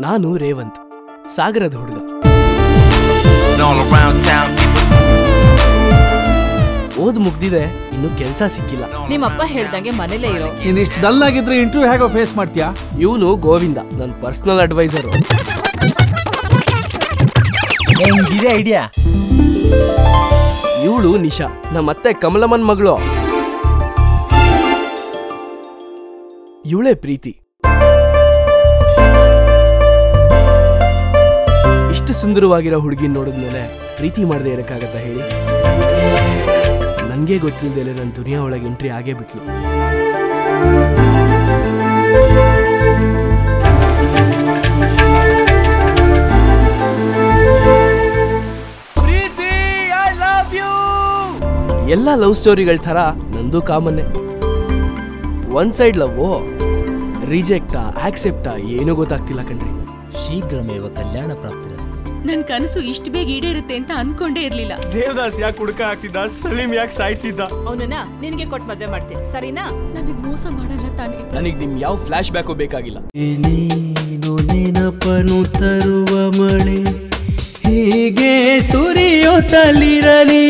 ನಾನು ರೇವಂತ್, ಸಾಗರದ ಹುಡುಗ. ಓದ್ ಮುಗ್ದಿದೆ, ಇನ್ನು ಕೆಲ್ಸ ಸಿಕ್ಕಿಲ್ಲ. ನಿಮ್ಮಪ್ಪ ಹೇಳ್ದಂಗೆ ಮನೇಲೇ ಇರೋ. ನೀನ್ ಇಷ್ಟು ಡಲ್ ಆಗಿದ್ರೆ ಇಂಟರ್ವ್ಯೂ ಹೇಗೋ ಫೇಸ್ ಮಾಡ್ತೀಯಾ? ಇವನು ಗೋವಿಂದ, ನನ್ನ ಪರ್ಸನಲ್ ಅಡ್ವೈಸರ್. ಹೆಂಗಿದೆ ಐಡಿಯಾ? ಇವಳು ನಿಶಾ, ನಮ್ಮತ್ತೆ ಕಮಲಮ್ಮನ್ ಮಗಳು. ಇವಳೇ ಪ್ರೀತಿ. ಇಷ್ಟು ಸುಂದರವಾಗಿರೋ ಹುಡುಗಿ ನೋಡಿದ್ಮೇಲೆ ಪ್ರೀತಿ ಮಾಡದೆ ಇರಕ್ಕಾಗತ್ತಾ ಹೇಳಿ? ನನಗೆ ಗೊತ್ತಿಲ್ಲದೆ ನನ್ನ ದುನಿಯಾ ಒಳಗೆ ಎಂಟ್ರಿ ಆಗೇ ಬಿಟ್ಲು. ಎಲ್ಲ ಲವ್ ಸ್ಟೋರಿಗಳ ಥರ ನಂದು ಕಾಮನ್ನೇ. ಒನ್ ಸೈಡ್ ಲವ್, ರಿಜೆಕ್ಟಾ ಆಕ್ಸೆಪ್ಟಾ ಏನೂ ಗೊತ್ತಾಗ್ತಿಲ್ಲ ಕಣ್ರಿ. ಶೀಘ್ರಮೇವ ಕಲ್ಯಾಣ ಪ್ರಾಪ್ತಿರಸ್ತು. ನನ್ ಕನಸು ಇಷ್ಟು ಬೇಗ ಈಡೇರುತ್ತೆ ಅಂತ ಅನ್ಕೊಂಡೇ ಇರ್ಲಿಲ್ಲ. ದೇವದಾಸ್ ಯಾಕೆ ಹುಡುಕ ಆಗ್ತಿದ್ದ, ಸಲೀಂ ಯಾಕೆ ಸಾಯ್ತಿದ್ದ? ಅವನನ್ನ ನಿನಗೆ ಕೊಟ್ಟು ಮದ್ವೆ ಮಾಡ್ತೀನಿ, ಸರಿನಾ? ನನಗ್ ಮೋಸ ಮಾಡಲ್ಲ ತಾನೇ. ನನಗೆ ನಿಮ್ ಯಾವ ಫ್ಲಾಶ್ ಬ್ಯಾಕು ಬೇಕಾಗಿಲ್ಲ. ನೀನು ನೆನಪನು ತರುವ ಮಳೆ ಹೀಗೆ ಸುರಿಯುತ್ತಲಿರಲಿ.